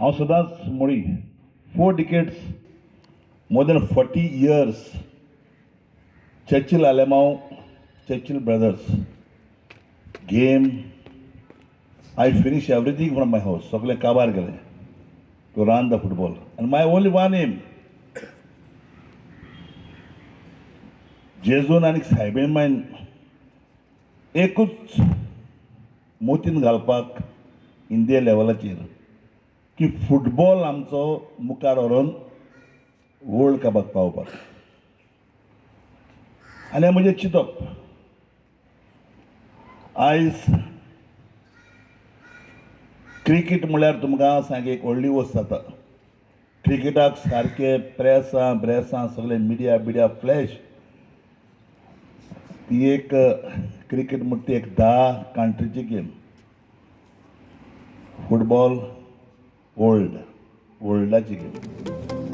हांव सदांच मुळी 4 decades, more than 40 years, Churchill Alemão, Churchill brothers, game, I finish everything from my house, सगळे काबार गेले to run the football. And my only one aim, जेजून आनी सायबीण मायन एकूच मोतीन घालपाक इंडिया लेवलाचेर की फुटबॉल आमचो मुखार व्हरून वर्ल्ड कपाक पावपाक. आनी म्हजें चिंतप आयज क्रिकेट म्हळ्यार तुमकां सारकी एक व्हडली वस्त जाता. क्रिकेटाक सारके प्रेसां सगळे मिडिया फ्लॅश. ती एक क्रिकेट म्हणटा ती एक 10 कंट्रीची गेम. फुटबॉल वर्ल्डाची गेम.